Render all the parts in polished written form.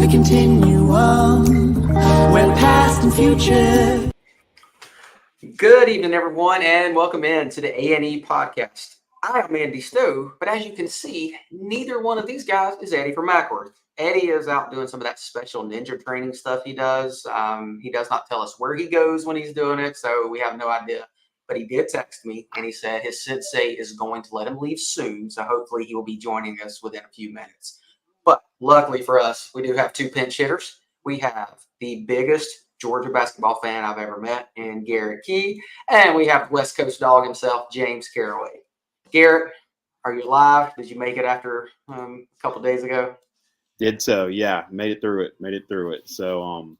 the continuum, where past and future. Good evening, everyone, and welcome in to the AandEPodcast. I am Andy Stowe, but as you can see, neither one of these guys is Eddie from Mackworth. Eddie is out doing some of that special ninja training stuff he does. He does not tell us where he goes when he's doing it, so we have no idea. But he did text me, and he said his sensei is going to let him leave soon, so hopefully he will be joining us within a few minutes. But luckily for us, we do have two pinch hitters. We have the biggest Georgia basketball fan I've ever met in Garrett Key, and we have West Coast dog himself, James Caraway. Garrett, are you alive? Did you make it after a couple days ago? Did so, yeah. Made it through it. So,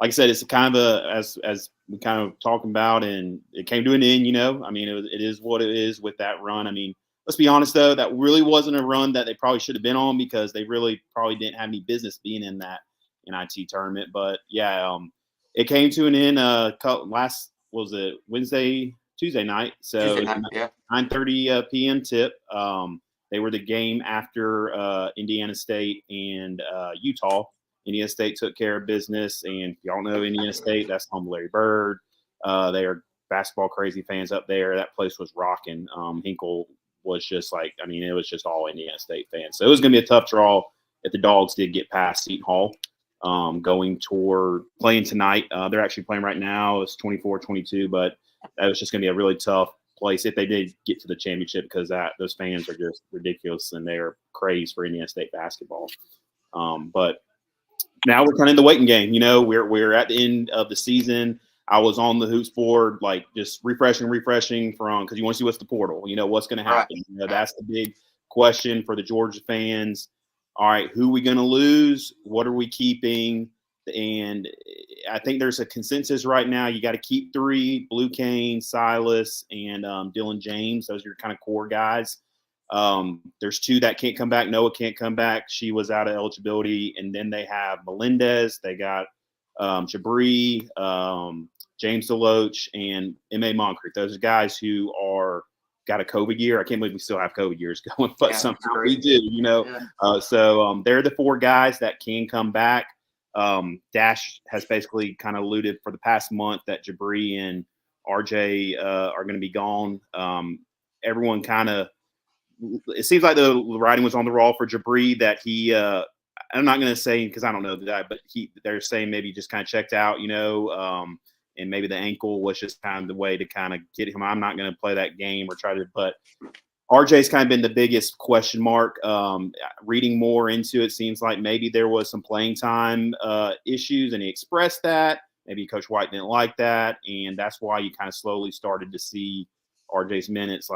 like I said, it's kind of as we kind of talking about, and it came to an end. I mean, it is what it is with that run. I mean, let's be honest though, that really wasn't a run that they probably should have been on because they really probably didn't have any business being in that NIT tournament. But yeah, it came to an end. Tuesday night. So Tuesday night, yeah. 9:30 p.m. tip. They were the game after Indiana State and Utah. Indiana State took care of business, and if y'all know Indiana State, that's home to Larry Bird. They are basketball crazy fans up there. That place was rocking. Hinkle was just it was just all Indiana State fans. So it was going to be a tough draw if the Dogs did get past Seton Hall. Going toward playing tonight. They're actually playing right now. It's 24-22, but that was just going to be a really tough place if they did get to the championship because those fans are just ridiculous and they're crazed for Indiana State basketball. But now we're kind of in the waiting game. We're at the end of the season. I was on the hoops board, just refreshing from because you want to see what's the portal. What's going to happen. Right. That's the big question for the Georgia fans. All right, who are we going to lose? What are we keeping? And I think there's a consensus right now. You got to keep three: Blue Kane, Silas, and Dylan James. Those are your kind of core guys. There's two that can't come back. Noah can't come back. She was out of eligibility. And then they have Melendez. They got Jabri, James DeLoach, and M.A. Moncrief. Those are guys who got a COVID year. I can't believe we still have COVID years going, but somehow we do, Yeah. So they're the four guys that can come back. Dash has basically kind of alluded for the past month that Jabri and RJ are going to be gone. Everyone it seems like the writing was on the wall for Jabri that he I'm not going to say because I don't know the guy, but they're saying maybe just kind of checked out, and maybe the ankle was just kind of the way to kind of get him. I'm not going to play that game or try to, but RJ's kind of been the biggest question mark. Reading more into it, seems like maybe there was some playing time issues, and he expressed that. Maybe Coach White didn't like that, and that's why you kind of slowly started to see RJ's minutes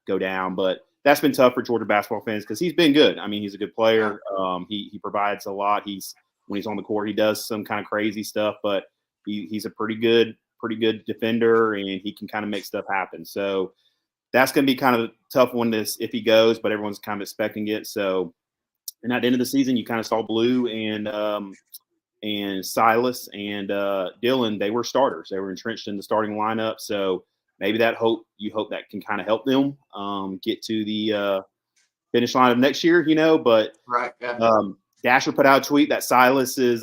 go down. But that's been tough for Georgia basketball fans because he's been good. I mean, he's a good player. He provides a lot. When he's on the court, he does some kind of crazy stuff, but he's a pretty good defender, and he can kind of make stuff happen. So that's going to be kind of a tough one if he goes, but everyone's kind of expecting it. So, and at the end of the season, you kind of saw Blue and Silas and Dylan. They were starters. They were entrenched in the starting lineup. So maybe you hope that can kind of help them get to the finish line of next year, But right, yeah. Dasher put out a tweet that Silas is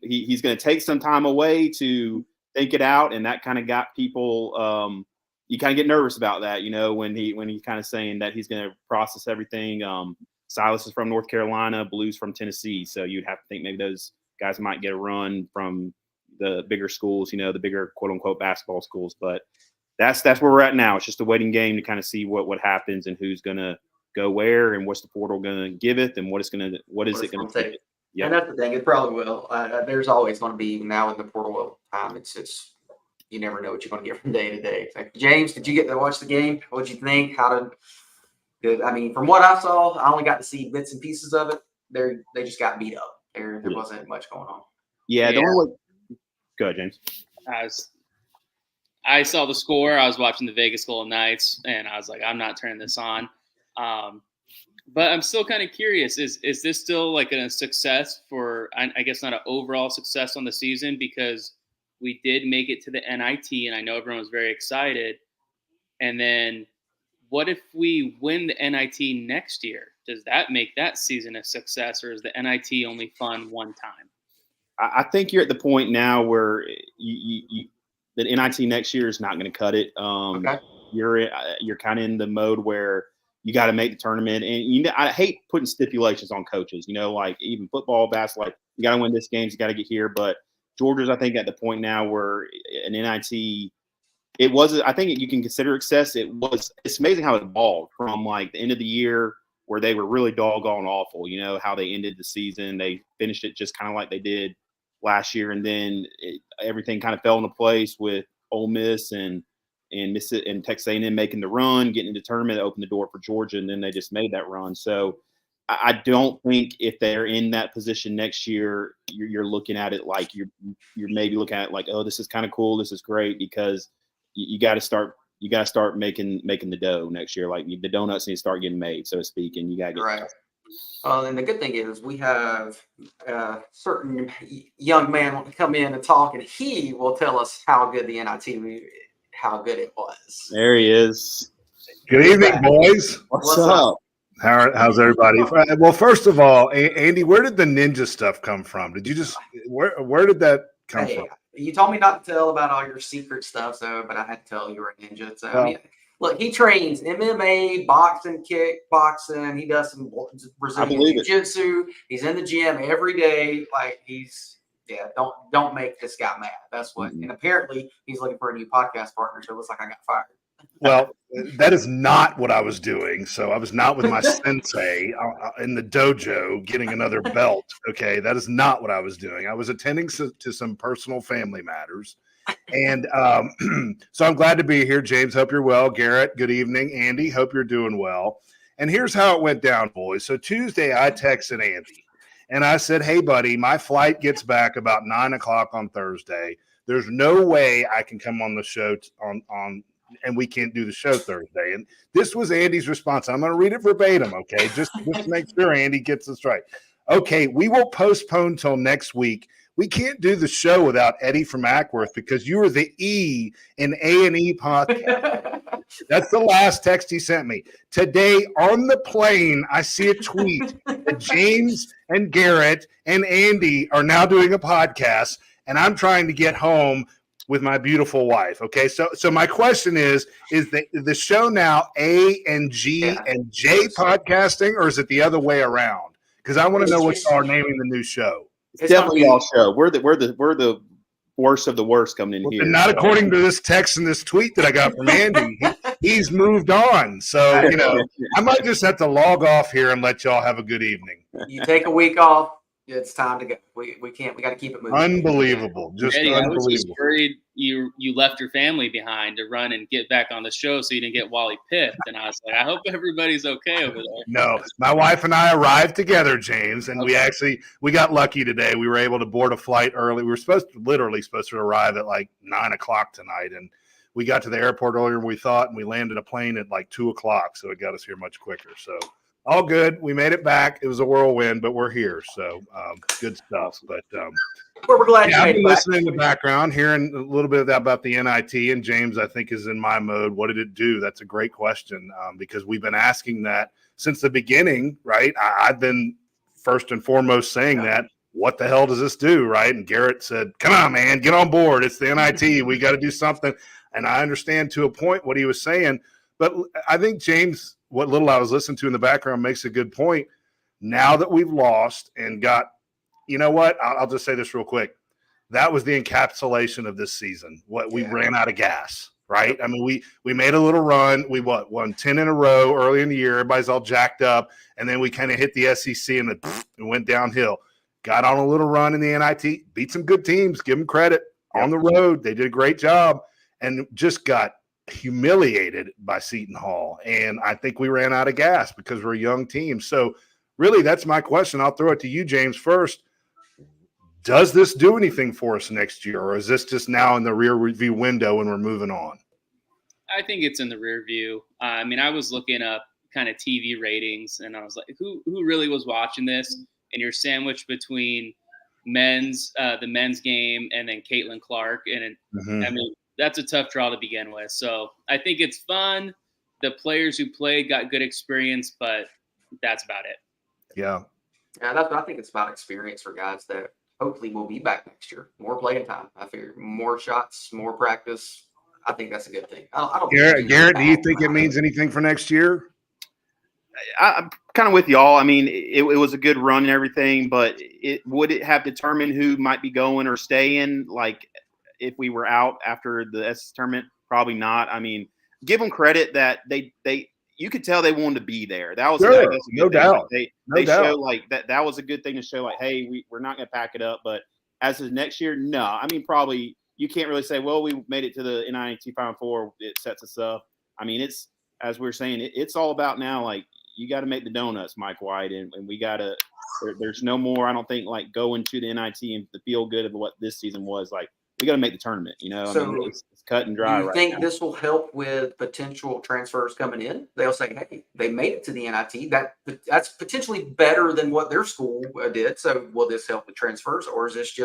he's going to take some time away to think it out, and that kind of got people. You kind of get nervous about that, when he's kind of saying that he's going to process everything. Silas is from North Carolina, Blue's from Tennessee, so you'd have to think maybe those guys might get a run from the bigger schools, the bigger quote unquote basketball schools. But that's where we're at now. It's just a waiting game to kind of see what happens and who's going to go where and what's the portal going to give it and what is it going to take. Yep. And that's the thing. It probably will. There's always going to be, even now in the portal time, it's you never know what you're going to get from day to day. James, did you get to watch the game? What'd you think? I mean, from what I saw, I only got to see bits and pieces of it. They just got beat up. There wasn't much going on. Yeah. Go ahead, James. I saw the score. I was watching the Vegas Golden Knights, and I was like, I'm not turning this on. But I'm still kind of curious. Is this still a success for, I guess not an overall success on the season, because we did make it to the NIT, and I know everyone was very excited. And then what if we win the NIT next year? does that make that season a success, or is the NIT only fun one time? I think you're at the point now where the NIT next year is not going to cut it. Okay. You're kind of in the mode where you got to make the tournament, and I hate putting stipulations on coaches. Like even football, basketball, like you got to win this games, you got to get here. But Georgia's, I think, at the point now where an NIT. It was. I think you can consider success. It's amazing how it evolved from like the end of the year where they were really doggone awful. How they ended the season. They finished it just kind of like they did last year, and then everything kind of fell into place with Ole Miss and Texas A&M making the run, getting into the tournament, that opened the door for Georgia, and then they just made that run. So I don't think if they're in that position next year, you're looking at it like you're maybe looking at it like, oh, this is kind of cool, this is great, because you got to start making the dough next year. Like the donuts need to start getting made, so to speak, and you got to get Right. And the good thing is we have a certain young man will come in and talk, and he will tell us how good the NIT, how good it was. There he is. Good evening, boys. What's up? How's everybody? Well, first of all, Andy, where did the ninja stuff come from? Did you just where did that come from? You told me not to tell about all your secret stuff, but I had to tell you were a ninja. So, I mean, look, he trains MMA, boxing, kickboxing. He does some Brazilian jiu-jitsu. He's in the gym every day. Like don't make this guy mad. That's what. And apparently, he's looking for a new podcast partner. So it looks like I got fired. Well, that is not what I was doing. So I was not with my sensei in the dojo getting another belt. Okay, that is not what I was doing. I was attending to some personal family matters. And so I'm glad to be here. James, hope you're well. Garrett, good evening. Andy, hope you're doing well. And here's how it went down, boys. So Tuesday, I texted Andy. And I said, hey, buddy, my flight gets back about 9 o'clock on Thursday. There's no way I can come on the show and we can't do the show Thursday. And this was Andy's response. I'm going to read it verbatim, okay? Just to make sure Andy gets this right. Okay, we will postpone till next week. We can't do the show without Eddie from Ackworth because you are the E in AandEPodcast. That's the last text he sent me. Today on the plane, I see a tweet that James and Garrett and Andy are now doing a podcast, and I'm trying to get home with my beautiful wife. Okay, so my question is the show now A and G and J podcasting, or is it the other way around? Because I want to know what y'all are naming the new show. It's definitely y'all show. We're the worst of the worst coming in here. And not according to this text and this tweet that I got from Andy. He's moved on. So, I might just have to log off here and let y'all have a good evening. You take a week off. It's time to go. We can't. We got to keep it moving. Unbelievable. Just Eddie, unbelievable. I was just worried you left your family behind to run and get back on the show so you didn't get Wally pipped. And I was like, I hope everybody's okay over there. No, my wife and I arrived together, James, and we got lucky today. We were able to board a flight early. We were literally supposed to arrive at like 9 o'clock tonight, and we got to the airport earlier than we thought, and we landed a plane at like 2 o'clock, so it got us here much quicker. So all good. We made it back. It was a whirlwind, but we're here. So good stuff. But we're glad you I've made been it back. listening in the background, hearing a little bit about the NIT, and James, I think, is in my mode. What did it do? That's a great question because we've been asking that since the beginning, right? I've been first and foremost saying that. What the hell does this do, right? And Garrett said, come on, man, get on board. It's the NIT. We got to do something. And I understand to a point what he was saying. But I think, James, what little I was listening to in the background makes a good point. Now that we've lost and got, you know what? I'll just say this real quick. That was the encapsulation of this season. We ran out of gas, right? I mean, we made a little run. We won 10 in a row early in the year. Everybody's all jacked up. And then we kind of hit the SEC and went downhill. Got on a little run in the NIT, beat some good teams, give them credit. On the road, they did a great job, and just got humiliated by Seton Hall. And I think we ran out of gas because we're a young team. So really, that's my question. I'll throw it to you, James, first. Does this do anything for us next year, or is this just now in the rear view window and we're moving on? I think it's in the rear view. I mean, I was looking up kind of TV ratings, and I was like, who really was watching this? And you're sandwiched between the men's game and then Caitlin Clark. And I mean, that's a tough draw to begin with. So I think it's fun. The players who played got good experience, but that's about it. Yeah. Yeah, I think it's about experience for guys that hopefully will be back next year. More playing time. I figure more shots, more practice. I think that's a good thing. I don't think Garrett, do you bad think it for means anything for next year? I'm kind of with y'all. I mean, it was a good run and everything, but would it have determined who might be going or staying? Like, if we were out after the S tournament, probably not. I mean, give them credit that they you could tell they wanted to be there. That was Sure, I guess, a good no thing. doubt. Like, No they doubt. show like that was a good thing to show. Like, hey, we're not going to pack it up. But as of next year, no. I mean, probably you can't really say, well, we made it to the NIT Final Four. It sets us up. I mean, it's as we're saying, it's all about now. Like, you got to make the donuts, Mike White, and we got to. There's no more. I don't think like going to the NIT and the feel good of what this season was like. We got to make the tournament. You know, So, I mean, it's cut and Do dry you right think now. this will help with potential transfers coming in? They'll say, "Hey, they made it to the NIT. That's potentially better than what their school did." So, will this help with transfers, or is this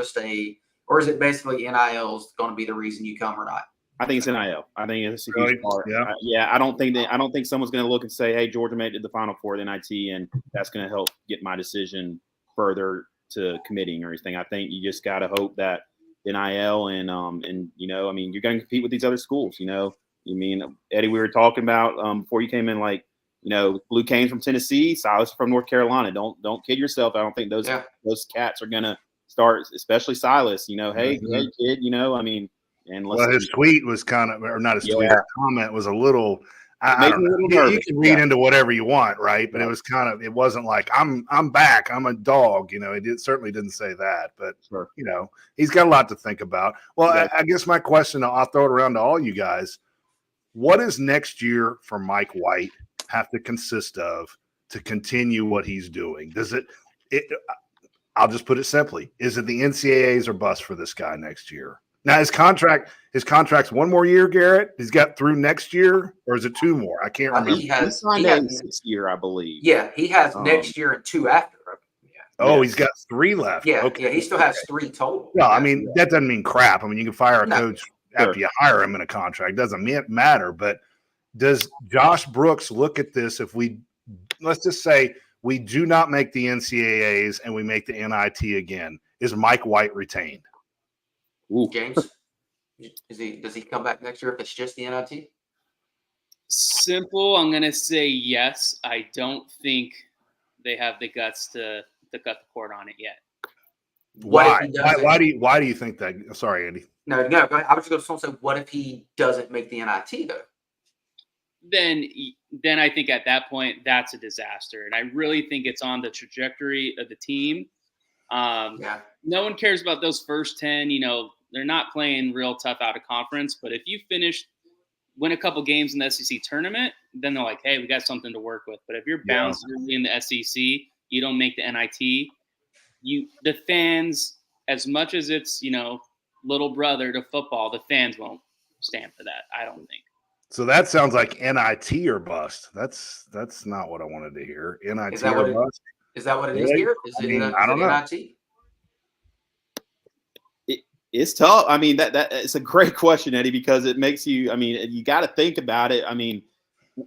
or is it basically NIL's going to be the reason you come or not? I think it's NIL. I think it's a Really? huge part. Yeah. I don't think someone's going to look and say, "Hey, Georgia made it to the Final Four of the NIT," and that's going to help get my decision further to committing or anything. I think you just got to hope that NIL and you know, I mean, you're going to compete with these other schools. You know, you mean Eddie? We were talking about before you came in, like, you know, Blue Canes from Tennessee, Silas from North Carolina. Don't kid yourself. I don't think those cats are going to start, especially Silas. You know, hey kid, you know, I mean. And Well, his tweet was kind of, or not his tweet, his comment was a little, I don't know. You can read into whatever you want, right? But it was kind of, it wasn't like, I'm back, I'm a dog. You know, certainly didn't say that. But, you know, he's got a lot to think about. Well, I guess my question, I'll throw it around to all you guys. What does next year for Mike White have to consist of to continue what he's doing? Does it I'll just put it simply. Is it the NCAAs or bust for this guy next year? Now, his contract's one more year, Garrett. He's got through next year, or is it two more? I can't remember. He has 6th year, I believe. Yeah, he has next year and 2 after. He's got 3 left. Yeah, okay. Yeah, he still has 3 total. No, I mean, that doesn't mean crap. I mean, you can fire a coach after you hire him in a contract. It doesn't matter. But does Josh Brooks look at this if let's just say we do not make the NCAAs and we make the NIT again? Is Mike White retained? Ooh. James, does he come back next year if it's just the NIT? Simple. I'm gonna say yes. I don't think they have the guts to cut the cord on it yet. Why do you think that? Sorry, Andy. No. Go ahead. I was just going to say, what if he doesn't make the NIT though? Then I think at that point that's a disaster, and I really think it's on the trajectory of the team. No one cares about those first 10. You know, they're not playing real tough out of conference, but if you win a couple games in the SEC tournament, then they're like, hey, we got something to work with. But if you're bounced early in the SEC, you don't make the NIT, the fans, as much as it's, you know, little brother to football, the fans won't stand for that, I don't think. So that sounds like NIT or bust. That's not what I wanted to hear. NIT or bust. Is that what it is here? I don't know. NIT? It's tough. I mean, that it's a great question, Eddie, because it makes you. I mean, you got to think about it. I mean,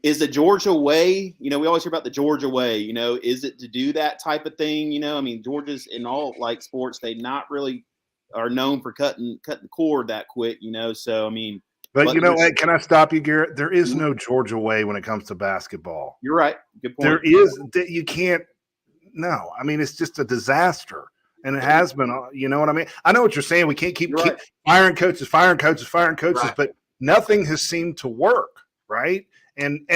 is the Georgia way? You know, we always hear about the Georgia way. You know, is it to do that type of thing? You know, I mean, Georgia's in all like sports, they not really are known for cutting the cord that quick. You know, so I mean. But you know what? Can I stop you, Garrett? There is no Georgia way when it comes to basketball. You're right. Good point. There is. You can't. No, I mean, it's just a disaster. And it has been, you know what I mean? I know what you're saying. We can't keep firing coaches, but nothing has seemed to work, right? And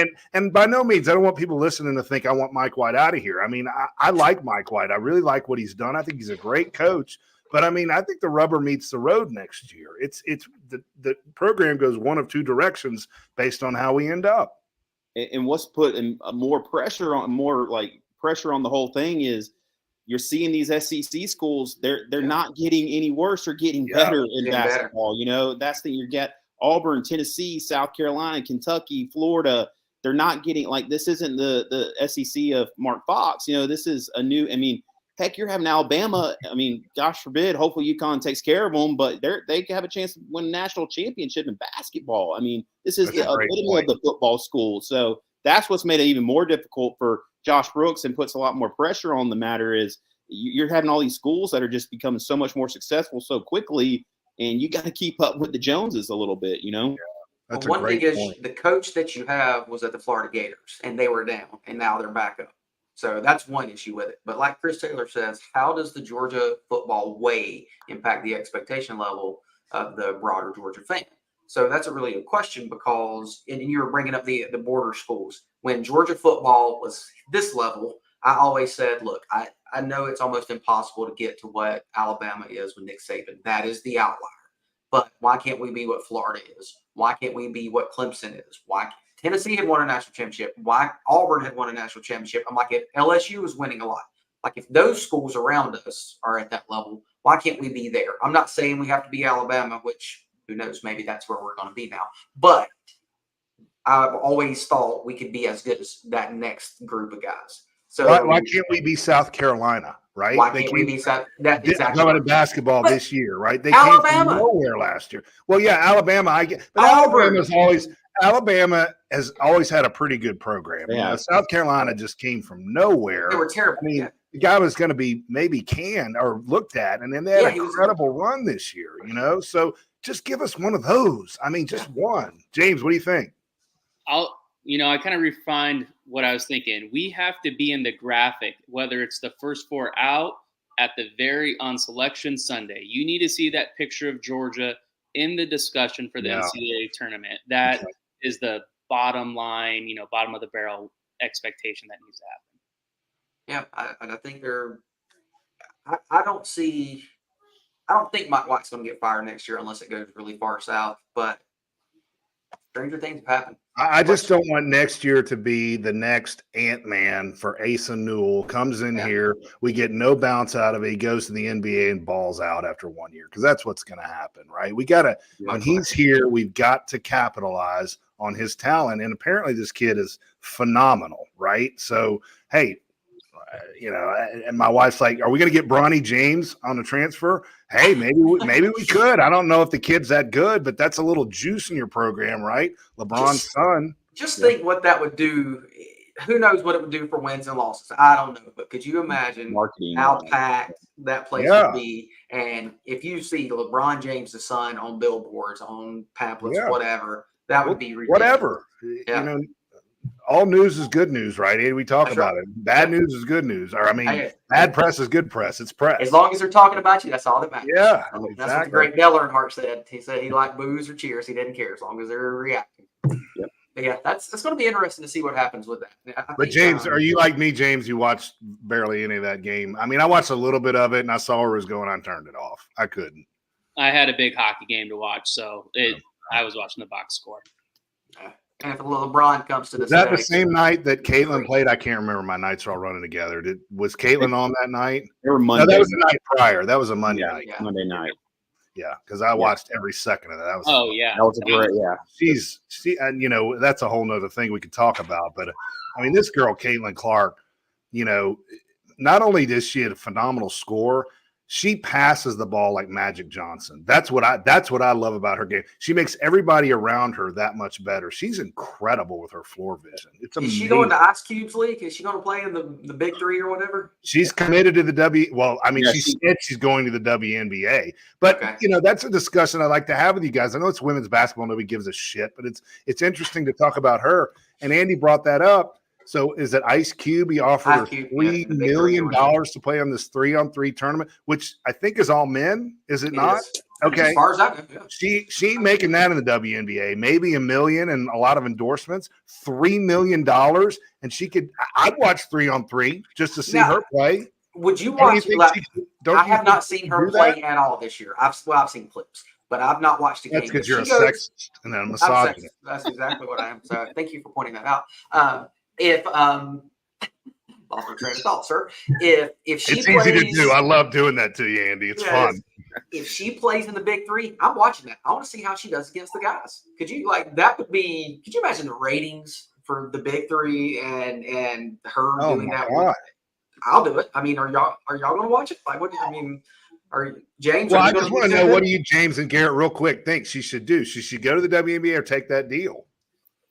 by no means, I don't want people listening to think I want Mike White out of here. I mean, I like Mike White. I really like what he's done. I think he's a great coach. But, I mean, I think the rubber meets the road next year. It's the program goes one of two directions based on how we end up. And what's putting more pressure on the whole thing is you're seeing these SEC schools, they're not getting any worse or getting better in basketball. You know, that's the you get Auburn, Tennessee, South Carolina, Kentucky, Florida. They're not getting this isn't the SEC of Mark Fox. You know, this is a new. I mean, heck, you're having Alabama. I mean, gosh forbid. Hopefully, UConn takes care of them, but they have a chance to win a national championship in basketball. I mean, this is the epitome of the football school. So that's what's made it even more difficult for Josh Brooks and puts a lot more pressure on the matter is you're having all these schools that are just becoming so much more successful so quickly, and you got to keep up with the Joneses a little bit, you know? That's Well, a one thing great is point. the coach that you have was at the Florida Gators, and they were down, and now they're back up. So that's one issue with it. But like Chris Taylor says, how does the Georgia football way impact the expectation level of the broader Georgia fan? So that's a really good question because, and you were bringing up the border schools. When Georgia football was this level, I always said, look, I know it's almost impossible to get to what Alabama is with Nick Saban. That is the outlier. But why can't we be what Florida is? Why can't we be what Clemson is? Why Tennessee had won a national championship? Why Auburn had won a national championship? I'm like, if LSU is winning a lot, like if those schools around us are at that level, why can't we be there? I'm not saying we have to be Alabama, which who knows, maybe that's where we're going to be now. But I've always thought we could be as good as that next group of guys. So Why can't we be South Carolina, right? why can't we be that exactly? Going to basketball But this year, right? They Alabama. came from nowhere last year. Well, yeah, Alabama, I get, but Auburn. Alabama has always had a pretty good program. Yeah. You know, South Carolina just came from nowhere. They were terrible. I mean, Yeah. the guy was going to be maybe canned or looked at, and then they had an incredible run this year, you know? So just give us one of those. I mean, just one. James, what do you think? I kind of refined what I was thinking. We have to be in the graphic, whether it's the first four out at the on Selection Sunday. You need to see that picture of Georgia in the discussion for the NCAA tournament. That is the bottom line, bottom of the barrel expectation that needs to happen. Yeah, I think I don't think Mike White's going to get fired next year unless it goes really far south, but stranger things have happened. I just don't want next year to be the next Ant-Man for Asa Newell. Comes in here, we get no bounce out of it. He goes to the NBA and balls out after 1 year because that's what's going to happen, right? We got to, when he's here, we've got to capitalize on his talent. And apparently this kid is phenomenal, right? So, hey, and my wife's like, are we going to get Bronny James on the transfer? Hey, maybe we could. I don't know if the kid's that good, but that's a little juice in your program, right? LeBron's son. Just think what that would do. Who knows what it would do for wins and losses? I don't know. But could you imagine how packed that place would be? And if you see LeBron James' son on billboards, on pamphlets, whatever, that would be ridiculous. Whatever. Yeah. All news is good news, right? We talk about it. Bad news is good news. Or bad press is good press. It's press. As long as they're talking about you, that's all that matters. Yeah, exactly. That's what the great Dale Earnhardt said. He said he liked boos or cheers. He didn't care as long as they're reacting. Yep. But yeah, that's going to be interesting to see what happens with that. But James, are you like me, James? You watched barely any of that game. I mean, I watched a little bit of it, and I saw where it was going. I turned it off. I couldn't. I had a big hockey game to watch, so I was watching the box score. And if LeBron comes to the the same night that Caitlin played? I can't remember. My nights are all running together. Was Caitlin on that night? They were Monday. No, that was the night prior. That was a Monday night. Yeah. Monday night. Yeah, because I watched every second of that. That was that was a great. Yeah, and that's a whole nother thing we could talk about. But I mean, this girl Caitlin Clark, not only does she have a phenomenal score, she passes the ball like Magic Johnson. That's what I love about her game. She makes everybody around her that much better. She's incredible with her floor vision. It's amazing. Is she going to Ice Cube's league? Is she going to play in the Big Three or whatever? She's committed to the she said she's going to the WNBA. But that's a discussion I like to have with you guys. I know it's women's basketball, nobody gives a shit, but it's interesting to talk about her. And Andy brought that up. So is it Ice Cube? He offered her $3 million to play on this 3-on-3 tournament, which I think is all men. Is it not? Okay. As far as I know, yeah. She ain't making that in the WNBA. Maybe $1 million and a lot of endorsements. $3 million, and she could. I'd watch 3-on-3 just to see her play. Would you watch? I have not seen her play at all this year. I've seen clips, but I've not watched the game. That's because you're a sexist and a misogynist. That's exactly what I am. So thank you for pointing that out. If lost my train of thought, sir. If she it's plays, easy to do. I love doing that to you, Andy. It's fun. If she plays in the Big Three, I'm watching that. I want to see how she does against the guys. Could you could you imagine the ratings for the Big Three and her doing that? God. I'll do it. I mean, are y'all going to watch it? Like, what? I mean, are James? Well, I just want to know what do you, James and Garrett, real quick, think she should do? She should go to the WNBA or take that deal?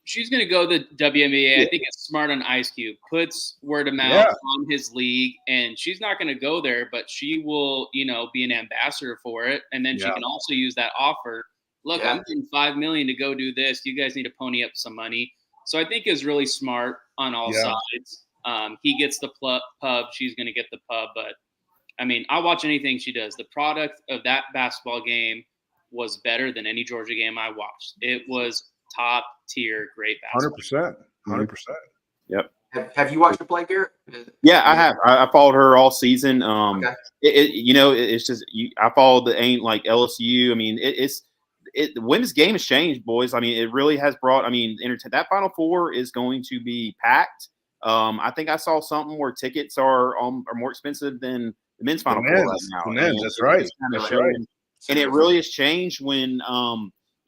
she's going to go the WNBA. I think it's smart on Ice Cube. Puts word of mouth Yeah. on his league, and she's not going to go there, but she will, be an ambassador for it, and then she Yeah. can also use that offer. Look, I'm getting $5 million to go do this. You guys need to pony up some money. So I think is really smart on all sides. He gets the pub. She's going to get the pub, but I mean, I'll watch anything she does. The product of that basketball game was better than any Georgia game I watched. It was top tier, great basketball. 100%. Yep. Have you watched her play, Garrett? Yeah, I have. I followed her all season. Okay. It's just I followed the ain't like LSU. I mean, the women's game has changed, boys. I mean, it really has brought. I mean, that Final Four is going to be packed. I think I saw something where tickets are more expensive than the men's Final Four right now. The men's, that's right. That's right. And it really has changed when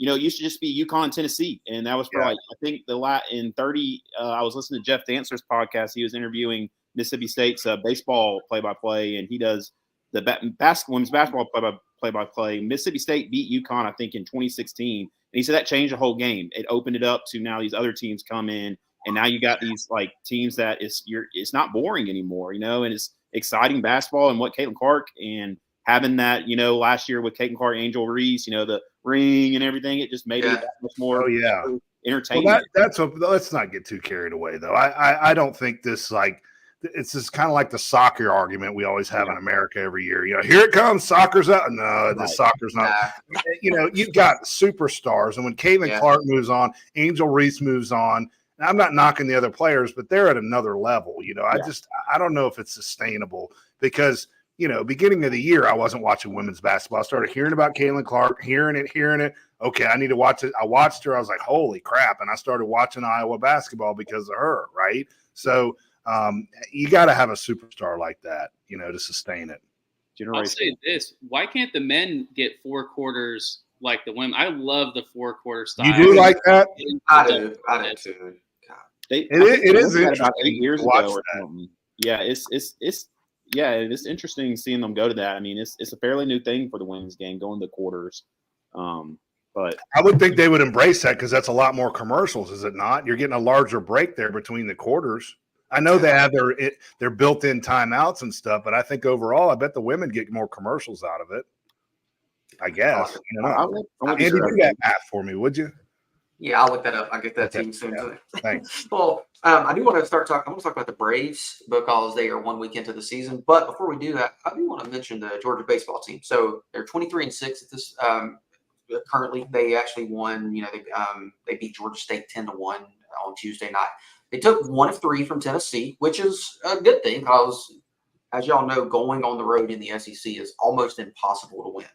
it used to just be UConn and Tennessee, and that was for I think in 30. I was listening to Jeff Dancer's podcast. He was interviewing Mississippi State's baseball play-by-play, and he does the women's basketball play-by-play. Mississippi State beat UConn, I think, in 2016, and he said that changed the whole game. It opened it up to now these other teams come in, and now you got these like teams that it's not boring anymore, and it's exciting basketball. And what Caitlin Clark and having that, last year with Caitlin Clark, Angel Reese, the ring and everything, it just made it that much more entertaining. Well, let's not get too carried away, though. I don't think this it's just kind of like the soccer argument we always have in America every year. Here it comes, soccer's out. No, the soccer's not. You've got superstars, and when Caitlin Clark moves on, Angel Reese moves on. And I'm not knocking the other players, but they're at another level. I don't know if it's sustainable because – beginning of the year, I wasn't watching women's basketball. I started hearing about Caitlin Clark, hearing it. Okay, I need to watch it. I watched her. I was like, holy crap. And I started watching Iowa basketball because of her, right? So you got to have a superstar like that, to sustain it. I'll say this. Why can't the men get 4 quarters like the women? I love the 4-quarter style. You do like that? I do too. It is interesting. About 8 years ago or something. Yeah, it's interesting seeing them go to that. I mean, it's a fairly new thing for the women's game, going to quarters. But I would think they would embrace that because that's a lot more commercials, is it not? You're getting a larger break there between the quarters. I know they have their built-in timeouts and stuff, but I think overall, I bet the women get more commercials out of it. I guess. Andy, do that math for me, would you? Yeah, I'll look that up. I'll get that to you soon. Yeah. Thanks. Well, I do want to start talking. I want to talk about the Braves because they are 1 week into the season. But before we do that, I do want to mention the Georgia baseball team. So they're 23-6 at this. Currently, they actually won. They beat Georgia State 10-1 on Tuesday night. They took 1 of 3 from Tennessee, which is a good thing because, as y'all know, going on the road in the SEC is almost impossible to win.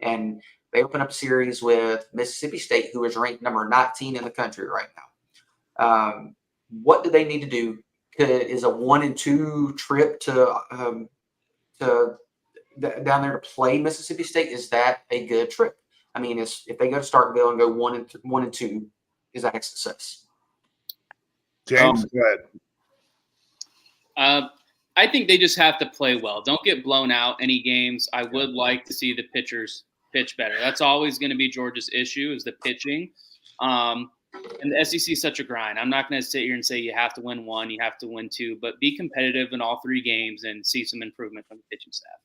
And they open up a series with Mississippi State, who is ranked number 19 in the country right now. What do they need to do? Is a 1-2 trip to down there to play Mississippi State? Is that a good trip? I mean, if they go to Starkville and go 1-2, is that a success? James, go ahead. I think they just have to play well. Don't get blown out any games. I would like to see the pitchers pitch better. That's always going to be Georgia's issue is the pitching. And the SEC is such a grind. I'm not going to sit here and say you have to win 1, you have to win 2, but be competitive in all 3 games and see some improvement from the pitching staff.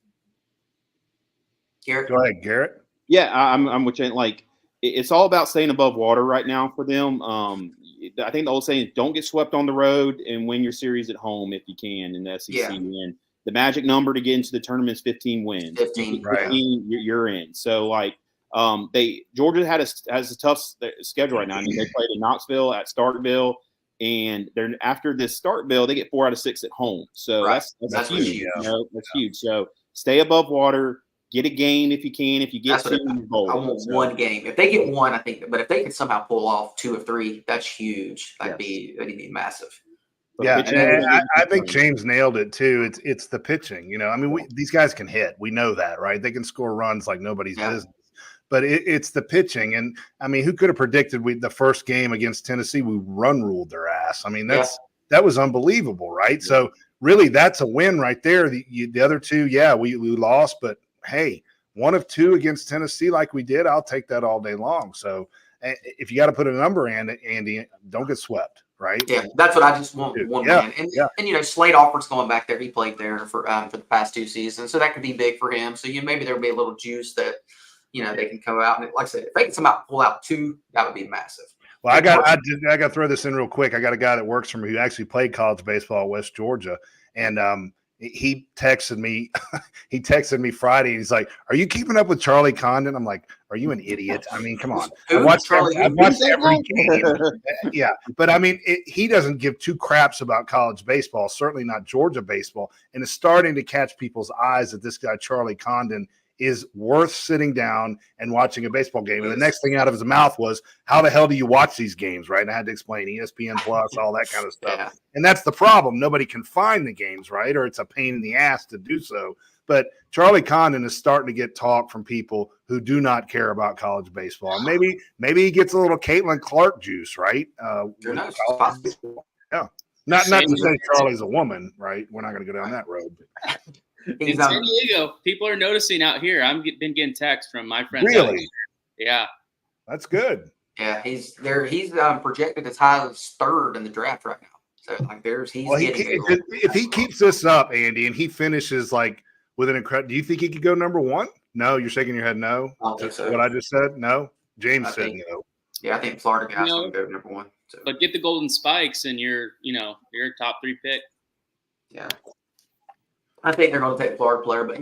Garrett? Go ahead, Garrett. Yeah, I'm with you. Like, it's all about staying above water right now for them. I think the old saying is don't get swept on the road and win your series at home if you can in the SEC. Yeah. And the magic number to get into the tournament is 15 wins. 15, right. You're in. So, like, Georgia has a tough schedule right now. I mean, they played in Knoxville, at Starkville, and they're after this Starkville, they get 4 out of 6 at home. So that's huge. That's huge. So stay above water. Get a game if you can. If you get 2, you bowl. I want 1 game. If they get 1, I think. But if they can somehow pull off 2 of 3, that's huge. That'd be massive. Yeah, and I think James nailed it too. It's the pitching. I mean, these guys can hit. We know that, right? They can score runs like nobody's business. But it's the pitching, and I mean, who could have predicted the first game against Tennessee we run ruled their ass? I mean, that was unbelievable, right? Yeah. So really, that's a win right there. The other 2, we lost, but hey, 1 of 2 against Tennessee like we did, I'll take that all day long. So, if you got to put a number in, Andy, don't get swept, right? Yeah, that's what I just want. One Yeah, man, and yeah. and Slade Alford's going back there. He played there for the past 2 seasons, so that could be big for him. So maybe there'll be a little juice that they can come out and, like I said, if they can somehow pull out 2, that would be massive. Well, I got to throw this in real quick. I got a guy that works for me who actually played college baseball at West Georgia, and he texted me. He texted me Friday. He's like, "Are you keeping up with Charlie Condon?" I'm like, "Are you an idiot? I mean, come on. I watched every game. Yeah, but I mean, he doesn't give 2 craps about college baseball. Certainly not Georgia baseball, and it's starting to catch people's eyes that this guy Charlie Condon is worth sitting down and watching a baseball game. And the next thing out of his mouth was, "How the hell do you watch these games?" Right? And I had to explain ESPN Plus, all that kind of stuff. Yeah. And that's the problem. Nobody can find the games, right? Or it's a pain in the ass to do so. But Charlie Condon is starting to get talk from people who do not care about college baseball. And maybe he gets a little Caitlin Clark juice, right? Who knows? Yeah. Not to say Charlie's a woman, right? We're not going to go down that road. In San Diego, people are noticing out here. I've been getting texts from my friends. Really? Yeah. That's good. Yeah, he's there. He's projected as high as 3rd in the draft right now. So if he keeps this up, Andy, and he finishes like with an incredible, do you think he could go number 1? No, you're shaking your head. No, I don't think so. What I just said. No, James said no. Yeah, I think Florida guys going to go number 1. So. But get the golden spikes, and you're a top 3 pick. Yeah. I think they're going to take the Florida player, but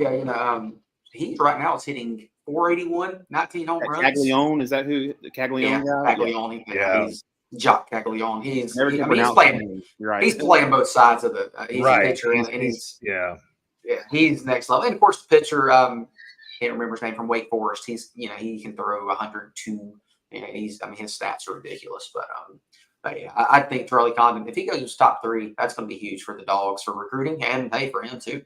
he right now is hitting 481, 19 home runs. Caglione, is that who the Caglione guy? Caglione. Yeah. He's Jock Caglione. He's playing. Right. He's playing both sides of the. He's a pitcher and he's next level. And of course, the pitcher. Can't remember his name, from Wake Forest. He's he can throw 102. His stats are ridiculous, but yeah, I think Charlie Condon, if he goes top 3, that's going to be huge for the Dogs for recruiting, and hey, for him too.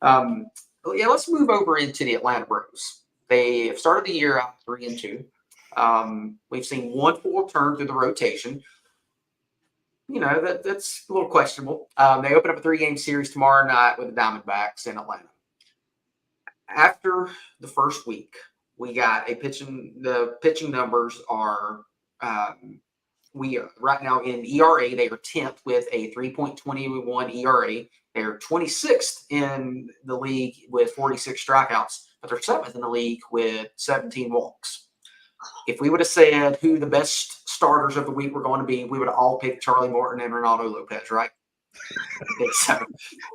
Let's move over into the Atlanta Braves. They have started the year out 3-2. We've seen 1 full turn through the rotation. That's a little questionable. They open up a 3-game series tomorrow night with the Diamondbacks in Atlanta. After the first week, we got the pitching numbers are we are right now in ERA. They are 10th with a 3.21 ERA. They're 26th in the league with 46 strikeouts, but they're 7th in the league with 17 walks. If we would have said who the best starters of the week were going to be, we would have all picked Charlie Morton and Ronaldo Lopez, right?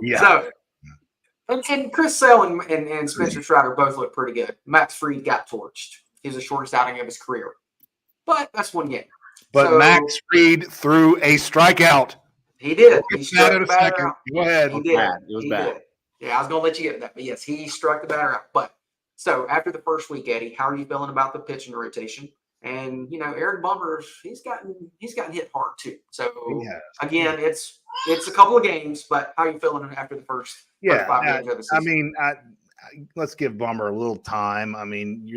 Yeah. And Chris Sale and Spencer Strider both look pretty good. Max Fried got torched. He was the shortest outing of his career. But that's 1 game. But Max Fried threw a strikeout. He did. He struck the batter out. Go ahead. He did. It was bad. Did. Yeah, I was going to let you get that. But yes, he struck the batter out. But so after the first week, Eddie, how are you feeling about the pitching rotation? And Aaron Bummer, he's gotten hit hard too. So again, it's a couple of games, but how are you feeling after the first 5 games of the season? Let's give Bummer a little time.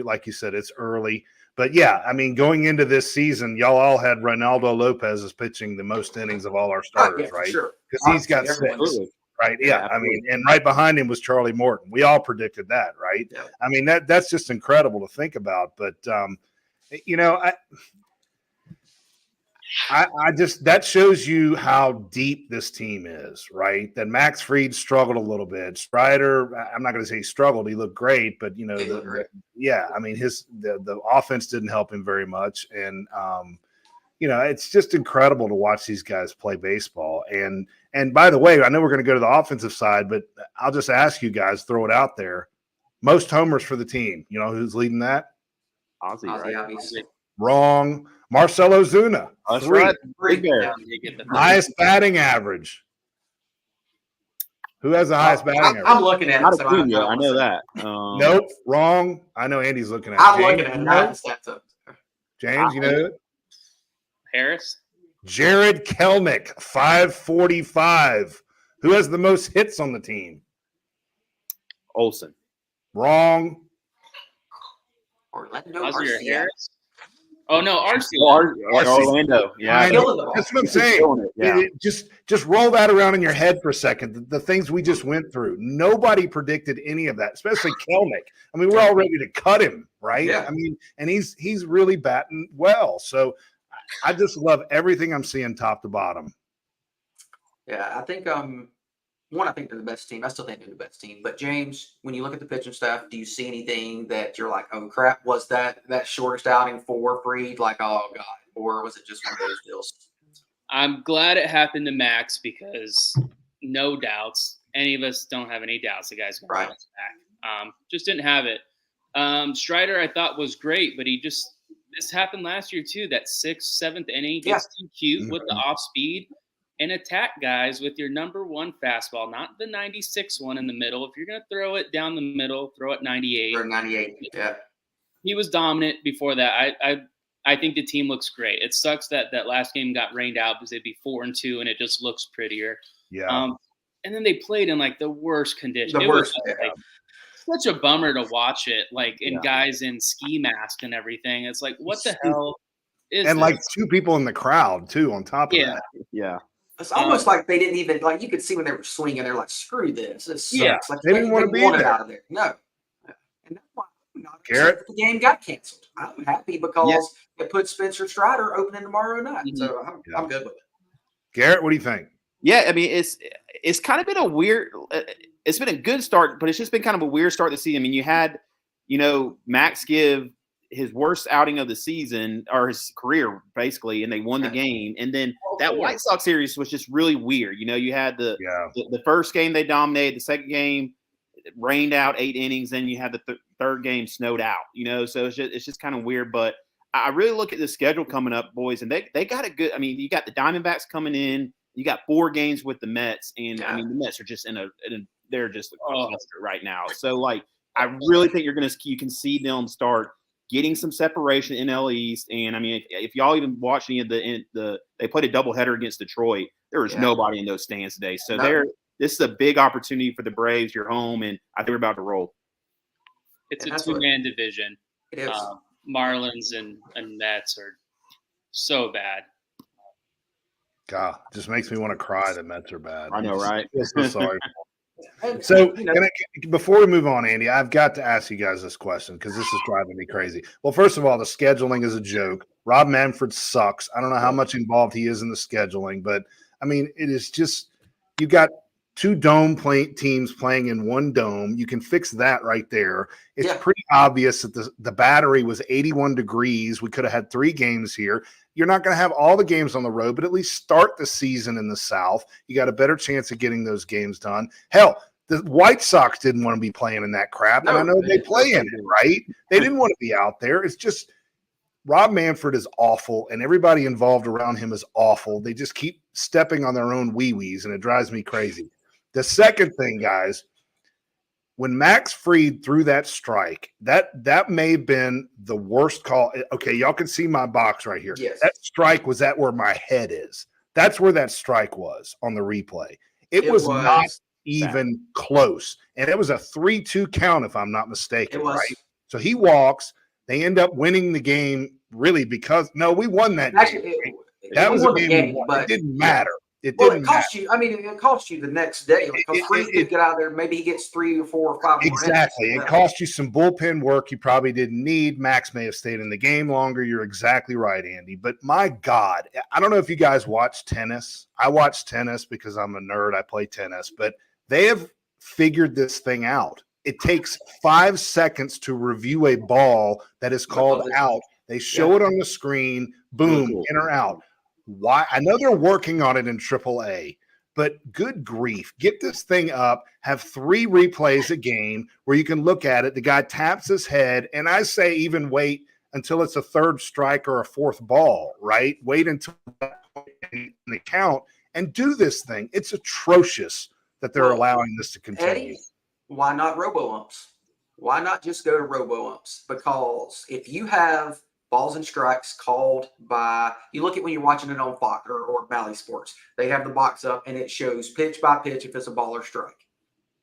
Like you said, it's early. But going into this season, y'all all had Ronaldo Lopez as pitching the most innings of all our starters, right? Sure. Because he's got 6. Right. Yeah. And right behind him was Charlie Morton. We all predicted that, right? Yeah. That's just incredible to think about. But I just, that shows you how deep this team is, right? That Max Fried struggled a little bit. Strider, I'm not going to say he struggled. He looked great, but the offense didn't help him very much. And, it's just incredible to watch these guys play baseball. And by the way, I know we're going to go to the offensive side, but I'll just ask you guys, throw it out there. Most homers for the team. You know who's leading that? Ozzie, right? Obviously. Wrong. Marcelo Zuna. That's 3. right. Highest batting average. Who has the highest batting average? I'm looking at it. So I know that. Nope. Wrong. I know Andy's looking at it. I'm looking at it. James, you know it? Harris. Jared Kelnick, 545. Who has the most hits on the team? Olsen. Wrong. Orlando Ozzie or Garcia. Harris? Oh no, RC. Orlando. Yeah, Killing the ball. That's what I'm He's saying. killing it, yeah. Just roll that around in your head for a second. The things we just went through. Nobody predicted any of that, especially Kelnick. I mean, we're all ready to cut him, right? Yeah. I mean, and he's really batting well. So I just love everything I'm seeing top to bottom. Yeah, I think I think they're the best team. I still think they're the best team. But James, when you look at the pitching staff, do you see anything that you're like, oh crap, was that shortest outing for Freed? Like, oh god, or was it just one of those deals? I'm glad it happened to Max because no doubts. Any of us don't have any doubts the guy's going Right. to bounce back. Just didn't have it. Strider I thought was great, but this happened last year too. That 6th, 7th inning gets too cute with the off speed and attack guys with your number one fastball, not the 96 one in the middle. If you're going to throw it down the middle, throw it 98. Or 98, yeah. He was dominant before that. I think the team looks great. It sucks that last game got rained out because they'd be 4-2 and it just looks prettier. Yeah. And then they played in like the worst condition. The It worst. was like such a bummer to watch it, like in guys in ski masks and everything. It's like, what the hell is And this? like 2 people in the crowd too on top of that. Yeah. It's almost like they didn't even like. You could see when they were swinging, they're like, "Screw this! This sucks." Yeah. Like They didn't want to be want it there. out of there. No, and that's why I'm not upset Garrett? that the game got canceled. I'm happy because it puts Spencer Strider opening tomorrow night. Mhm. So I'm good with it. Garrett, what do you think? Yeah, I mean, it's kind of been a weird. It's been a good start, but it's just been kind of a weird start to see. I mean, you had, Max give his worst outing of the season or his career basically, and they won the game. And then that White Sox series was just really weird. You had the first game they dominated, the second game it rained out 8 innings, then you had the third game snowed out. So it's just kind of weird. But I really look at the schedule coming up, boys, and they got a good. I mean, you got the Diamondbacks coming in. You got 4 games with the Mets, and I mean the Mets are just they're just a cluster right now. So like I really think you can see them start getting some separation in NL East. And I mean, if y'all even watch any of they played a doubleheader against Detroit. There was nobody in those stands today. So this is a big opportunity for the Braves. You're home, and I think we're about to roll. It's a 2-man division. It is. Marlins and Mets are so bad. God, just makes me want to cry. The Mets are bad. I know, right? So sorry. So before we move on, Andy, I've got to ask you guys this question because this is driving me crazy. Well, first of all, the scheduling is a joke. Rob Manfred sucks. I don't know how much involved he is in the scheduling, but I mean, it is just you got 2 dome teams playing in 1 dome. You can fix that right there. It's pretty obvious that the battery was 81 degrees. We could have had 3 games here. You're not going to have all the games on the road, but at least start the season in the South. You got a better chance of getting those games done. Hell, the White Sox didn't want to be playing in that crap, and I know they play in it, right? They didn't want to be out there. It's just Rob Manfred is awful, and everybody involved around him is awful. They just keep stepping on their own wee-wees, and it drives me crazy. The second thing, guys, when Max Fried threw that strike, that may have been the worst call. Okay, y'all can see my box right here. Yes. That strike was at where my head is. That's where that strike was on the replay. It was not even close. And it was a 3-2 count, if I'm not mistaken, It was. right? So he walks. They end up winning the game, really, because – no, we won that game. That was a game we won. but it didn't matter. It Well, didn't it cost matter. you. I mean, it cost you the next day. Because Freed could get out there. Maybe he gets 3 or 4 or 5 more Exactly. innings. It cost you some bullpen work you probably didn't need. Max may have stayed in the game longer. You're exactly right, Andy. But my God, I don't know if you guys watch tennis. I watch tennis because I'm a nerd. I play tennis. But they have figured this thing out. It takes 5 seconds to review a ball that is called out. They show it on the screen. Boom, in or out. Why? I know they're working on it in AAA, but good grief, get this thing up, have 3 replays a game where you can look at it. The guy taps his head, and I say even wait until it's a 3rd strike or a 4th ball, right? Wait until in the count and do this thing. It's atrocious that they're allowing this to continue. Eddie, why not robo-umps? Why not just go to robo-umps? Because if you have balls and strikes called by, you look at when you're watching it on Fox or Bally Sports, they have the box up and it shows pitch by pitch if it's a ball or strike.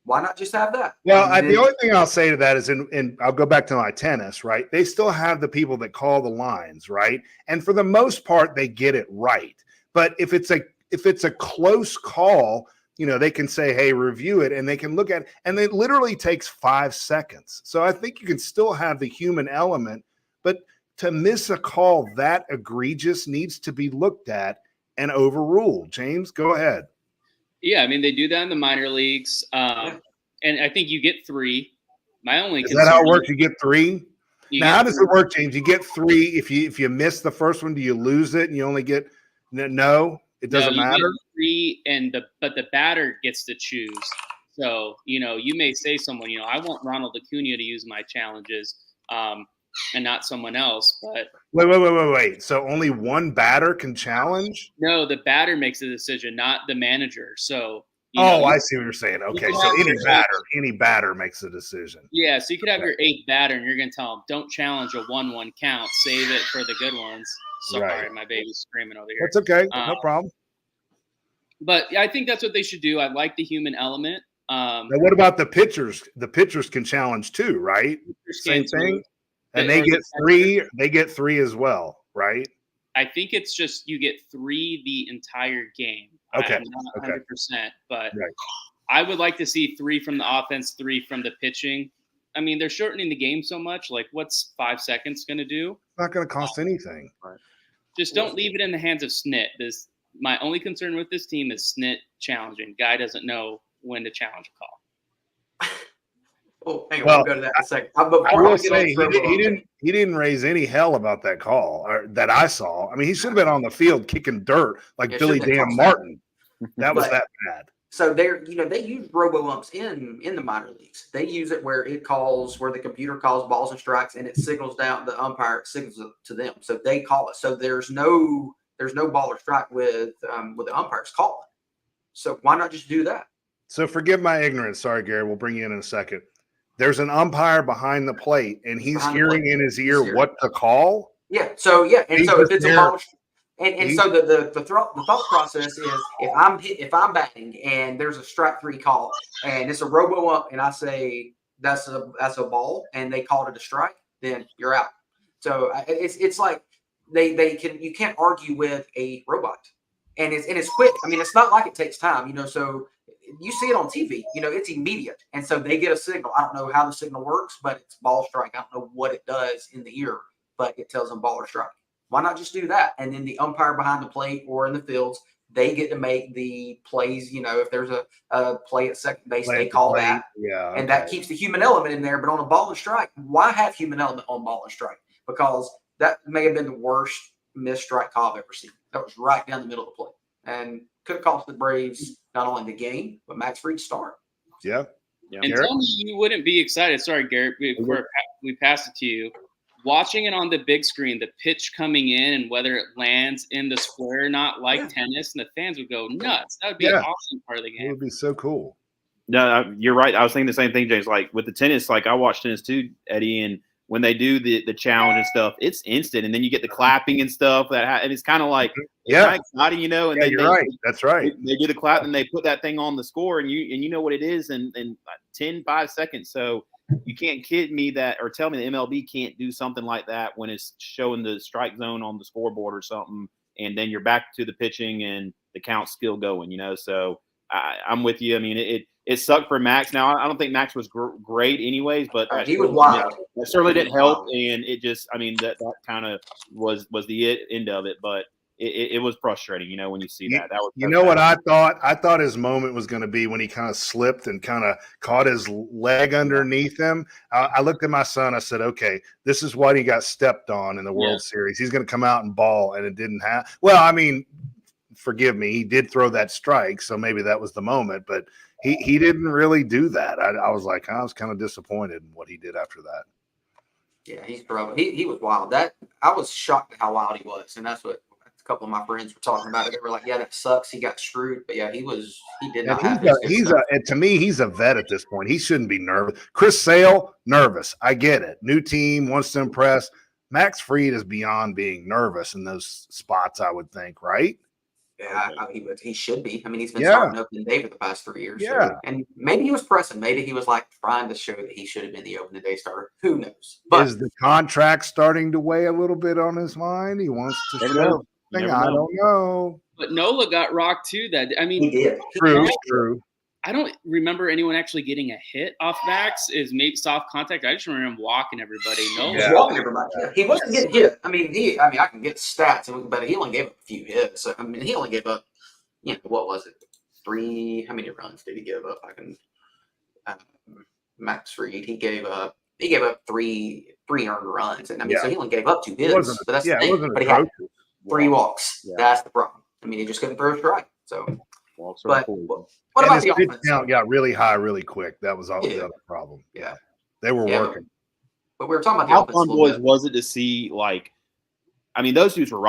Why not just have that? Well, And the then- only thing I'll say to that is, and I'll go back to my tennis, right? They still have the people that call the lines, right? And for the most part, they get it right. But if it's a close call, they can say, hey, review it, and they can look at it, and it literally takes 5 seconds. So I think you can still have the human element, but to miss a call that egregious needs to be looked at and overruled. James, go ahead. Yeah, I mean, they do that in the minor leagues. And I think you get 3. My only Is that how it works? You get 3? Now, how does it work, James? You get 3. If you miss the first one, do you lose it and you only get no? It doesn't matter. Get 3, but the batter gets to choose. So you may say someone, I want Ronald Acuna to use my challenges, and not someone else. But wait. So only one batter can challenge? No, the batter makes the decision, not the manager. So. I see what you're saying. Okay, so any batter makes a decision. Yeah, so you could have your 8th batter, and you're going to tell them, don't challenge a 1-1 count. Save it for the good ones. Sorry, my baby's screaming over here. That's okay. No problem. But I think that's what they should do. I like the human element. Now, what about the pitchers? The pitchers can challenge too, right? Same thing. And they get 3. They get 3 as well, right? I think it's just you get 3 the entire game. Okay. I'm not 100%, but I would like to see 3 from the offense, 3 from the pitching. I mean, they're shortening the game so much. Like, what's 5 seconds going to do? It's not going to cost anything. Just don't leave it in the hands of Snit. My only concern with this team is Snit challenging. Guy doesn't know when to challenge a call. Oh, hang on, we'll go to that in a second. I will say he didn't raise any hell about that call that I saw. I mean, he should have been on the field kicking dirt like Billy Dan Martin. That was that bad. So they use robo-umps in the minor leagues. They use it where the computer calls balls and strikes, and it signals down the umpire. It signals it to them, so they call it. So there's no ball or strike with the umpires calling. So why not just do that? So forgive my ignorance. Sorry, Gary. We'll bring you in a second. There's an umpire behind the plate, and he's hearing in his ear what to call. Yeah. So if it's a ball, and so the thought process is if I'm batting and there's a strike 3 call and it's a robo ump and I say that's a ball and they called it a strike, then you're out. So it's like you can't argue with a robot, and it's quick. I mean, it's not like it takes time. So. You see it on TV, it's immediate. And so they get a signal. I don't know how the signal works, but it's ball strike. I don't know what it does in the ear, but it tells them ball or strike. Why not just do that? And then the umpire behind the plate or in the fields, they get to make the plays. If there's a play at second base, they call that. Yeah. And that keeps the human element in there. But on a ball and strike, why have human element on ball and strike? Because that may have been the worst missed strike call I've ever seen. That was right down the middle of the plate. And could have cost the Braves not only the game, but Max Fried's start. Yeah. And tell me you wouldn't be excited. Sorry, Garrett, before we pass it to you. Watching it on the big screen, the pitch coming in and whether it lands in the square or not, like tennis, and the fans would go nuts. That would be an awesome part of the game. It would be so cool. No, you're right. I was thinking the same thing, James. Like with the tennis, like I watch tennis too, Eddie, and when they do the challenge and stuff, it's instant, and then you get the clapping and stuff. And it's kind of like exciting, And you're right. That's right. They do the clap and they put that thing on the score, and you know what it is in 5 seconds. So you can't kid me or tell me the MLB can't do something like that when it's showing the strike zone on the scoreboard or something, and then you're back to the pitching and the count's still going. So I'm with you. I mean, it sucked for Max. Now, I don't think Max was great anyways, but he was wild. That certainly didn't help, and it just, I mean, that kind of was the end of it, but it was frustrating, when you see that. That was what I thought? I thought his moment was going to be when he kind of slipped and kind of caught his leg underneath him. I looked at my son. I said, okay, this is what he got stepped on in the World Series. He's going to come out and ball, and it didn't happen. Well, I mean, forgive me, he did throw that strike, so maybe that was the moment, but he didn't really do that. I was like, I was kind of disappointed in what he did after that. Yeah, he was wild. That I was shocked at how wild he was, and that's what a couple of my friends were talking about it. They were like, "Yeah, that sucks. He got screwed." But yeah, he did not. To me, he's a vet at this point. He shouldn't be nervous. Chris Sale, nervous. I get it. New team, wants to impress. Max Fried is beyond being nervous in those spots, I would think, right? Yeah, he should be. I mean, he's been Yeah. starting opening day for the past 3 years. Yeah. So, and maybe he was pressing. Maybe he was like trying to show that he should have been the opening day starter. Who knows? But Is the contract starting to weigh a little bit on his mind? He wants to Never show know. You something. never I know. don't know. But Nola got rocked too. I he mean, did. True. I don't remember anyone actually getting a hit off Max. Is maybe soft contact. I just remember him walking everybody. He Nola, was walking everybody. Yeah, he wasn't getting hit. I mean, I can get stats, but he only gave up a few hits. I mean, he only gave up, what was it? 3. How many runs did he give up? Max Fried. He gave up 3 earned runs, and I mean, so he only gave up 2 hits. But that's the it thing. wasn't But he had atrocious. 3 walks. Yeah. That's the problem. I mean, he just couldn't throw a strike. So, Walks are but cool. what And about his the pitch offense? count got really high really quick. That was all Yeah. the other problem. Yeah. They were Yeah, working. But we were talking about the How offense. fun, a little boys, bit. was it to see, like, I mean, those fans were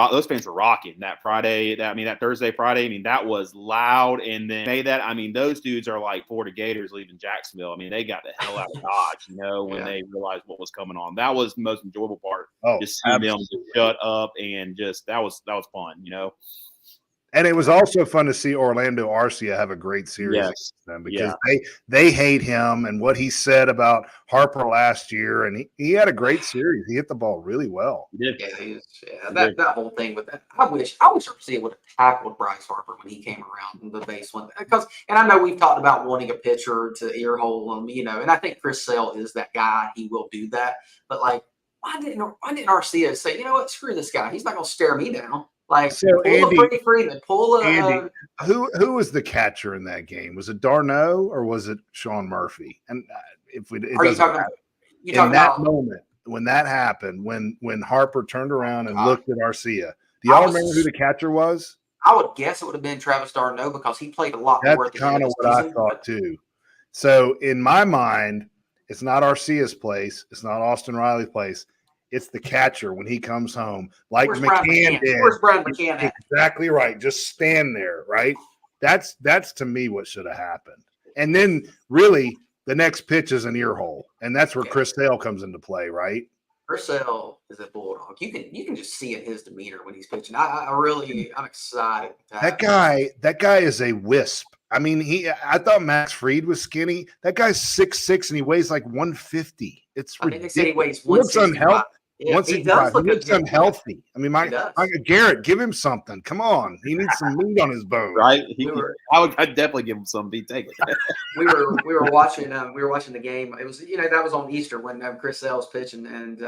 rocking that Friday. That Thursday, Friday. I mean, that was loud. And then I mean, those dudes are like Florida Gators leaving Jacksonville. I mean, they got the hell out of Dodge, when they realized what was coming on. That was the most enjoyable part. Oh, Just seeing them absolutely. just shut up and just that was fun. And it was also fun to see Orlando Arcia have a great series Yes. against them because they hate him and what he said about Harper last year. And he had a great series. He hit the ball really well. Yeah, that whole thing with that. I wish Arcia would have tackled Bryce Harper when he came around in the base one. And I know we've talked about wanting a pitcher to earhole him, and I think Chris Sale is that guy. He will do that. But like, why didn't Arcia say, you know what, screw this guy. He's not going to stare me down. Like, So, pull Andy- a Freddie Freeman, pull a Andy, who was the catcher in that game? Was it Darno or was it Sean Murphy? And if we, it are you doesn't talking matter. about? You In talking that about? moment when that happened, when Harper turned around and God. looked at Arcia, do y'all I was- remember who the catcher was? I would guess it would have been Travis Darno because he played a lot more That's at the end kind of of the what season. I thought too. So in my mind, it's not Arcia's place. It's not Austin Riley's place. It's the catcher when he comes home, like Where's Brian McCann McCann? did. Where's Brian McCann at? Exactly right. Just stand there, right? That's to me what should have happened. And then really the next pitch is an ear hole, and that's where Chris Sale comes into play, right? Purcell is a bulldog. You can just see in his demeanor when he's pitching. I'm excited. That guy is a wisp. I mean, I thought Max Fried was skinny. That guy's 6'6" and he weighs like 150. It's I think they say he ridiculous. weighs He looks 165. unhealthy. Yeah, he does look He looks unhealthy. I mean, He does. Garrett, give him something. Come on, he needs some meat on his bones. Right? I'd definitely give him some. He'd take it. we were watching the game. It was that was on Easter when Chris Sale was pitching, and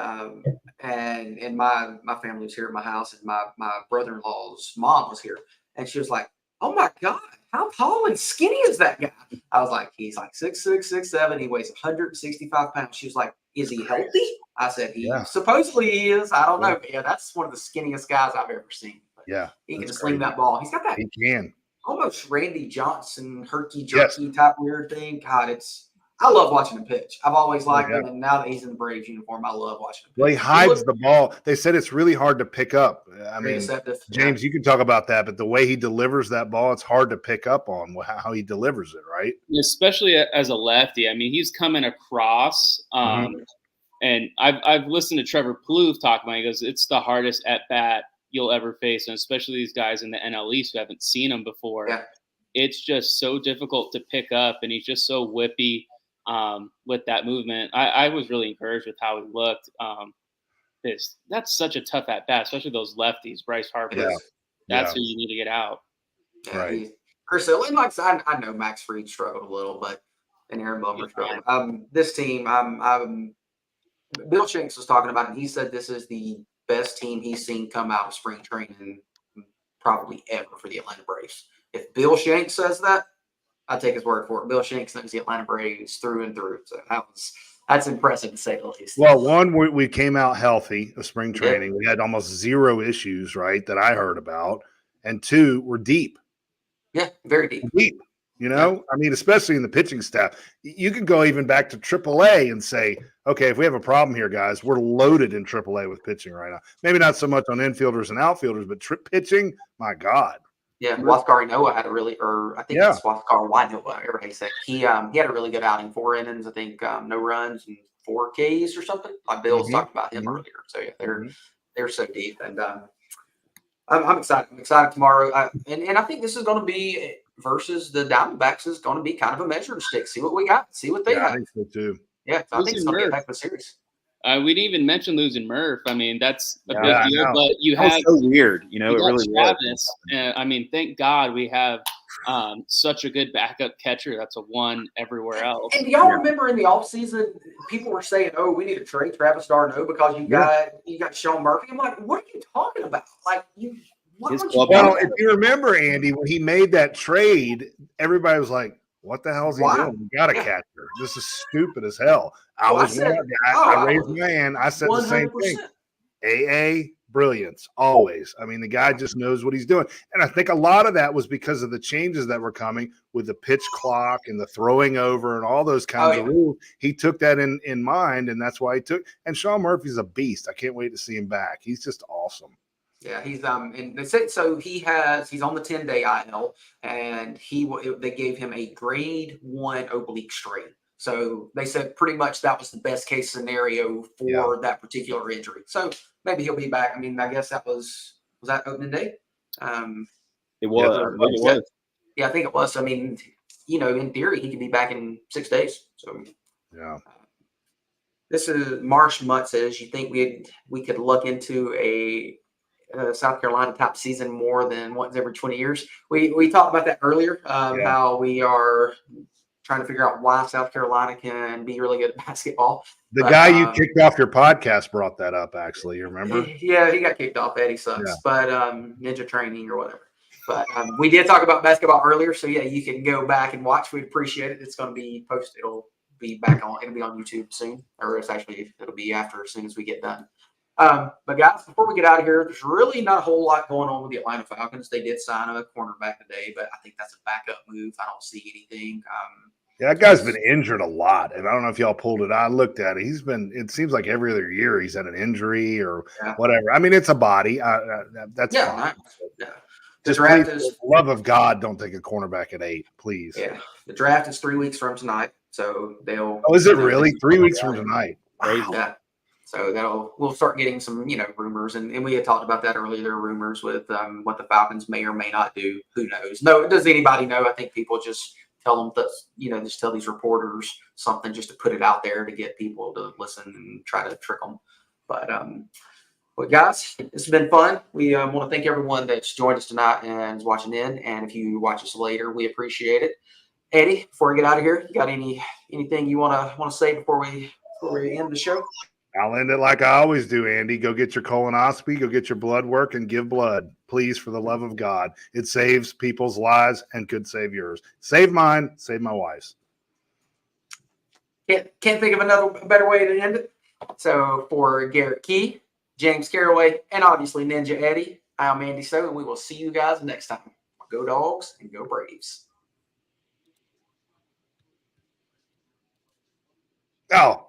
my family was here at my house, and my brother-in-law's mom was here, and she was like, "Oh my God, how tall and skinny is that guy?" I was like, "He's like 6'6", 6'7". He weighs 165 pounds." She was like, "Is he healthy?" I said, supposedly he is. I don't know. But that's one of the skinniest guys I've ever seen. But he can sling that ball. He's got that He can. almost Randy Johnson, herky jerky type weird thing. God, I love watching him pitch. I've always liked him, and now that he's in the Braves uniform, I love watching him pitch. Well, he hides the ball. They said it's really hard to pick up. I mean, James, you can talk about that, but the way he delivers that ball, it's hard to pick up on how he delivers it, right? especially as a lefty. I mean, he's coming across. And I've listened to Trevor Plouffe talk about it. He goes, it's the hardest at bat you'll ever face, and especially these guys in the NL East who haven't seen him before. Yeah. It's just so difficult to pick up, and he's just so whippy with that movement. I was really encouraged with how he looked. That's such a tough at bat, especially those lefties. Bryce Harper, that's who you need to get out. Yeah, right. Chris, I know Max Fried struggled a little, and Aaron Bummer struggled. This team, Bill Shanks was talking about it, and he said this is the best team he's seen come out of spring training probably ever for the Atlanta Braves. If Bill Shanks says that, I take his word for it. Bill Shanks knows the Atlanta Braves through and through. So that's impressive to say the least. Well, one, we came out healthy of spring training. Yeah. We had almost zero issues, right, that I heard about. And two, we're deep. Yeah, very deep. We're deep. I mean, especially in the pitching staff. You can go even back to AAA and say, okay, if we have a problem here, guys, we're loaded in AAA with pitching right now. Maybe not so much on infielders and outfielders, but pitching, my God. Yeah, Huascar Noah had a really, it's Huascar Noah, whatever they say. He had a really good outing, 4 innings, I think, no runs and 4 Ks or something. Like Bill's talked about him earlier. So yeah, they're so deep, and I'm excited. I'm excited tomorrow. And I think this is going to be versus the Diamondbacks is going to be kind of a measuring stick. See what we got. See what they Yeah, I have. think so too. Yeah, so I think it's Losing going to be a Murph. heck of a series. We didn't even mention losing Murph. I mean, that's a Yeah, big I deal. know. But you That was have so weird. You know, you it got really was. Travis. I mean, thank God we have such a good backup catcher. That's a one everywhere else. And do y'all Yeah. remember in the offseason, people were saying, "Oh, we need to trade Travis d'Arnaud because you got Sean Murphy." I'm like, what are you talking about? Like why His would you club- do Well, that? if you remember, Andy, when he made that trade, everybody was like, "What the hell is he Why? doing? We got a Yeah. catcher. This is stupid as hell." I Well, I was said- one. oh, I I raised was my hand. I said the same thing. 100%. AA brilliance always. I mean, the guy just knows what he's doing, and I think a lot of that was because of the changes that were coming with the pitch clock and the throwing over and all those kinds of rules. He took that in mind, and that's why he took. And Sean Murphy's a beast. I can't wait to see him back. He's just awesome. Yeah, he's and they said so he's on the 10-day IL, and they gave him a grade 1 oblique strain. So they said pretty much that was the best case scenario for that particular injury. So maybe he'll be back. I mean, I guess that was that opening day. It was. or- I believe it was. Yeah, I think it was. I mean, in theory, he could be back in 6 days. So Yeah. this is Marsh Mutt says you think we could look into a South Carolina type season more than once every 20 years. We talked about that earlier, how we are trying to figure out why South Carolina can be really good at basketball. The guy you kicked off your podcast brought that up, actually. You remember? Yeah, he got kicked off. Eddie sucks, Yeah. but Ninja Training or whatever. But we did talk about basketball earlier, so yeah, you can go back and watch. We'd appreciate it. It's going to be posted. It'll be back on. It'll be on YouTube soon, or it'll be after as soon as we get done. But guys, before we get out of here, there's really not a whole lot going on with the Atlanta Falcons. They did sign a cornerback today, but I think that's a backup move. I don't see anything. Yeah, that guy's been injured a lot, and I don't know if y'all pulled it. I looked at it. It seems like every other year he's had an injury or whatever. I mean, it's a body. That's fine. The draft is, for the love of God, don't take a cornerback at 8, please. Yeah, the draft is 3 weeks from tonight, so they'll. Oh, is it really 3 weeks from tonight? Crazy. Yeah. So we'll start getting some, rumors, and we had talked about that earlier. There are rumors with what the Falcons may or may not do. Who knows? No, does anybody know? I think people just tell them that, just tell these reporters something just to put it out there to get people to listen and try to trick them. But guys, it's been fun. We want to thank everyone that's joined us tonight and is watching in. And if you watch us later, we appreciate it. Eddie, before we get out of here, you got anything you want to say before we end the show? I'll end it like I always do, Andy. Go get your colonoscopy, go get your blood work, and give blood. Please, for the love of God. It saves people's lives and could save yours. Save mine, save my wife's. Can't think of a better way to end it. So for Garrett Key, James Caraway, and obviously Ninja Eddie, I'm Andy So, and we will see you guys next time. Go Dogs and go Braves. Oh.